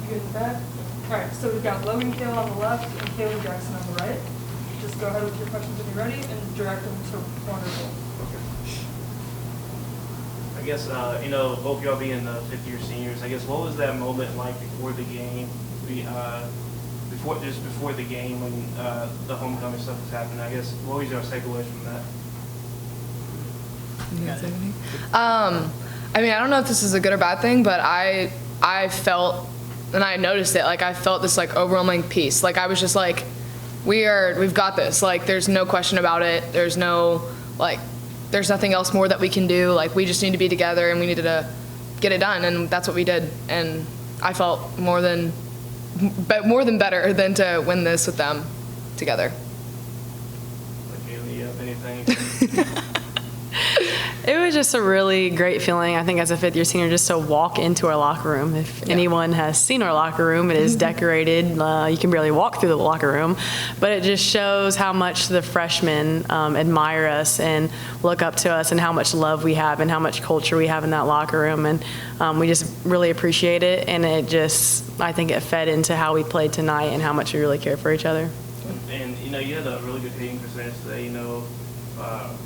You in the back? All right, so we've got Logan, Kael on the left and Kayland Jackson on the right. Just go ahead with your questions when you're ready and direct them to wonderful. I guess, both y'all being fifth-year seniors, I guess, what was that moment like before the game, before the game when the homecoming stuff was happening? I guess, what was your takeaways from that? I mean, I don't know if this is a good or bad thing, but I felt, and I noticed it, like I felt this like overwhelming peace. Like I was just like, we've got this. Like there's no question about it. There's nothing else more that we can do. Like we just need to be together and we needed to get it done, and that's what we did. And I felt more than better than to win this with them together. Like, do you have anything? It was just a really great feeling, I think, as a fifth-year senior, just to walk into our locker room. If anyone has seen our locker room, it is decorated. You can barely walk through the locker room. But it just shows how much the freshmen admire us and look up to us and how much love we have and how much culture we have in that locker room. And we just really appreciate it. And it just, I think it fed into how we played tonight and how much we really care for each other. And, you had a really good hitting percentage today,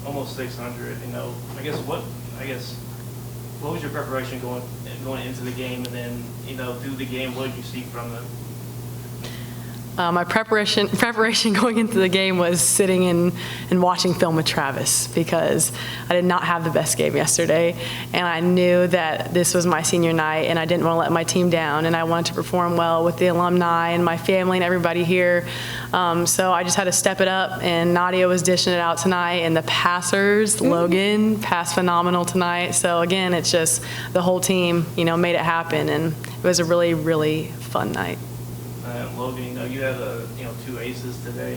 almost 600. What was your preparation going into the game, and then through the game, what did you see from them? My preparation going into the game was sitting and watching film with Travis, because I did not have the best game yesterday, and I knew that this was my senior night and I didn't want to let my team down, and I wanted to perform well with the alumni and my family and everybody here. So I just had to step it up, and Nadia was dishing it out tonight, and the passers, Logan, passed phenomenal tonight. So again, it's just the whole team, made it happen, and it was a really, really fun night. Logan, you had 2 aces today.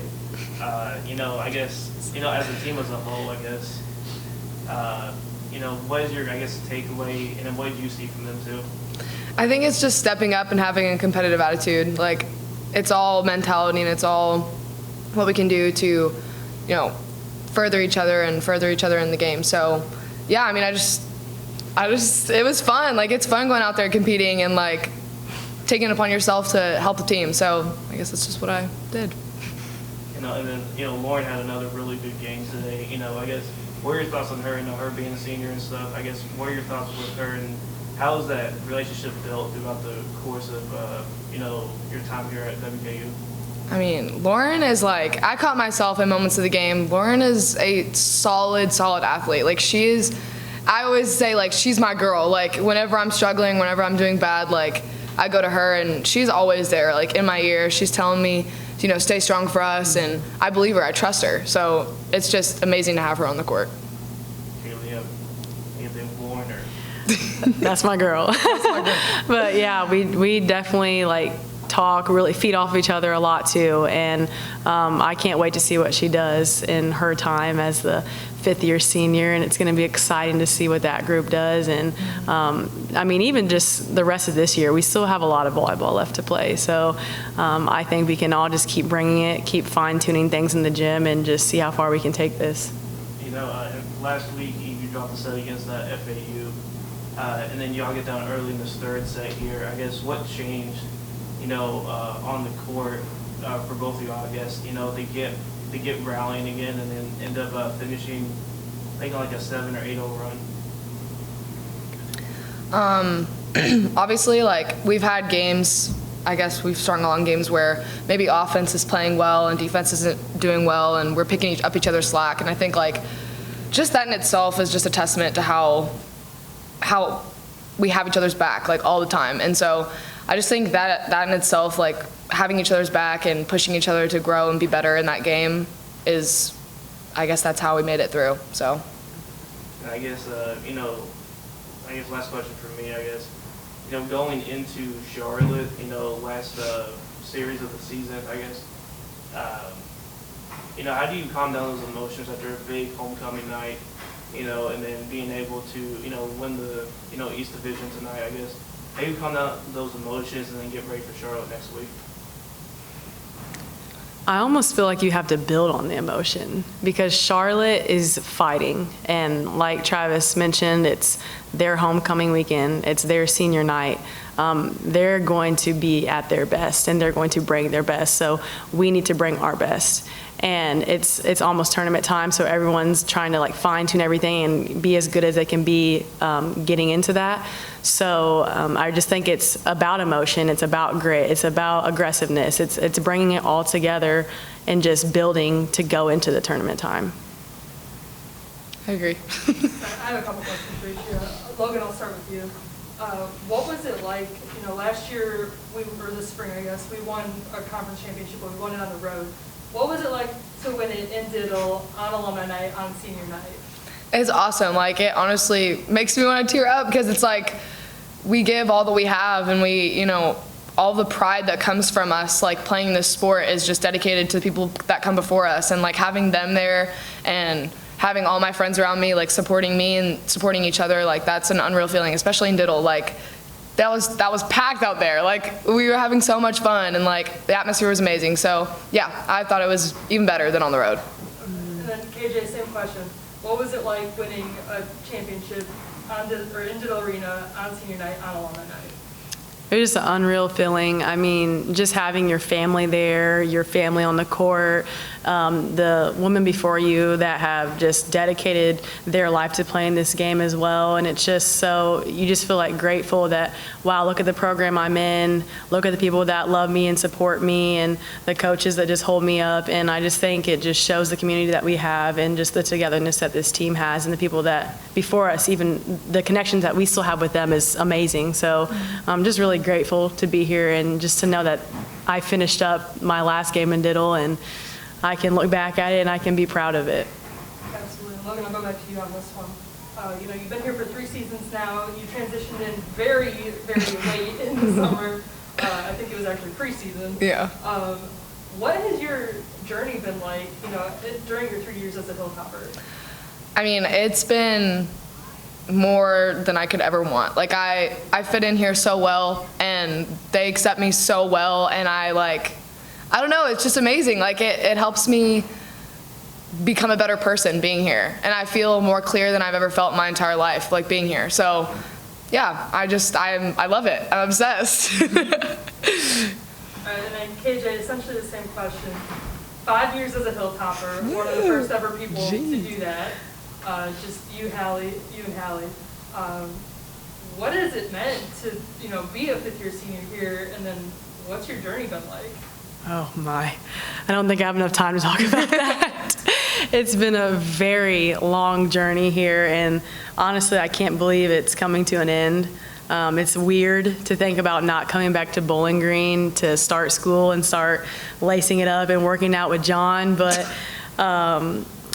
I guess, as a team as a whole, what is your, takeaway, and then what did you see from them too? I think it's just stepping up and having a competitive attitude. Like, it's all mentality and it's all what we can do to, further each other in the game. So, yeah, I mean, I just, it was fun. Like, it's fun going out there competing and like taking it upon yourself to help the team. So I guess that's just what I did. And then, Lauren had another really good game today. I guess, what are your thoughts on her, her being a senior and stuff? I guess, what are your thoughts with her, and how has that relationship built throughout the course of, your time here at WKU? I mean, Lauren is like, I caught myself in moments of the game. Lauren is a solid athlete. Like, I always say, like, she's my girl. Like, whenever I'm struggling, whenever I'm doing bad, like, I go to her, and she's always there, like, in my ear. She's telling me, stay strong for us, and I believe her. I trust her. So it's just amazing to have her on the court. Anything with Lauren, or? That's my girl. But yeah, we definitely talk, really feed off of each other a lot too, and I can't wait to see what she does in her time as the fifth-year senior, and it's going to be exciting to see what that group does. And I mean, even just the rest of this year, we still have a lot of volleyball left to play, so I think we can all just keep bringing it, keep fine-tuning things in the gym, and just see how far we can take this. Last week you dropped a set against FAU, and then y'all get down early in this third set here. I guess, what changed on the court for both of y'all? I guess they get rallying again, and then end up finishing, I think, like a 7 or 8-0 run. Obviously, like, we've had games, I guess we've strung along games where maybe offense is playing well and defense isn't doing well, and we're picking up each other's slack. And I think, like, just that in itself is just a testament to how we have each other's back, like, all the time. And so I just think that in itself, like, having each other's back and pushing each other to grow and be better in that game is, I guess that's how we made it through. So. And I guess, last question for me, I guess, going into Charlotte, last series of the season, I guess, how do you calm down those emotions after a big homecoming night, and then being able to, win the, East Division tonight, I guess? How do you calm down those emotions and then get ready for Charlotte next week? I almost feel like you have to build on the emotion, because Charlotte is fighting, and like Travis mentioned, it's their homecoming weekend, it's their senior night. they're going to be at their best and they're going to bring their best. So we need to bring our best. And it's almost tournament time, so everyone's trying to like fine tune everything and be as good as they can be getting into that. So I just think it's about emotion, it's about grit, it's about aggressiveness, it's bringing it all together and just building to go into the tournament time. I agree. I have a couple questions for you. Logan, I'll start with you. What was it like, last year, or this spring, I guess, we won a conference championship, but we won it on the road. What was it like to win it in Diddle on alumni night, on senior night? It's awesome. Like, it honestly makes me want to tear up because it's like we give all that we have, and we, all the pride that comes from us, like playing this sport is just dedicated to the people that come before us, and like having them there and having all my friends around me, like supporting me and supporting each other, like that's an unreal feeling, especially in Diddle. Like that was packed out there. Like we were having so much fun, and like the atmosphere was amazing. So yeah, I thought it was even better than on the road. And then KJ, same question. What was it like winning a championship in Diddle Arena on senior night, on alumni night? It was just an unreal feeling. I mean, just having your family there, your family on the court, the women before you that have just dedicated their life to playing this game as well. And it's just so, you just feel like grateful that, wow, look at the program I'm in, look at the people that love me and support me, and the coaches that just hold me up. And I just think it just shows the community that we have and just the togetherness that this team has, and the people that before us, even the connections that we still have with them is amazing. So I'm just really grateful to be here and just to know that I finished up my last game in Diddle and I can look back at it and I can be proud of it. Absolutely. Logan, I'll go back to you on this one. You've been here for 3 seasons now. You transitioned in very, very late in the summer. I think it was actually preseason. Yeah. What has your journey been like, during your 3 years as a Hilltopper? I mean, it's been more than I could ever want. Like I fit in here so well, and they accept me so well, and I don't know, it's just amazing. Like it helps me become a better person being here, and I feel more clear than I've ever felt my entire life, like being here. So yeah, I love it. I'm obsessed. All right, and then KJ, essentially the same question. 5 years as a Hilltopper, one of the first ever people to do that. Just you and Hallie. What has it meant to, be a 5th-year senior here, and then what's your journey been like? Oh my, I don't think I have enough time to talk about that. It's been a very long journey here, and honestly, I can't believe it's coming to an end. It's weird to think about not coming back to Bowling Green to start school and start lacing it up and working out with John, but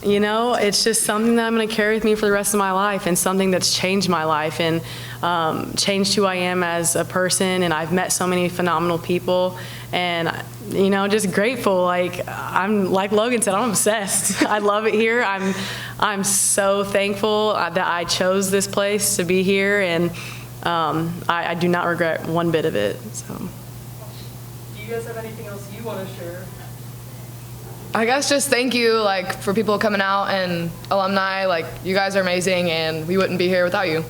it's just something that I'm going to carry with me for the rest of my life, and something that's changed my life and changed who I am as a person. And I've met so many phenomenal people, and just grateful. I'm like Logan said, I'm obsessed. I love it here. I'm so thankful that I chose this place to be here, and I do not regret one bit of it. So, do you guys have anything else you want to share? I guess just thank you, for people coming out and alumni. You guys are amazing, and we wouldn't be here without you.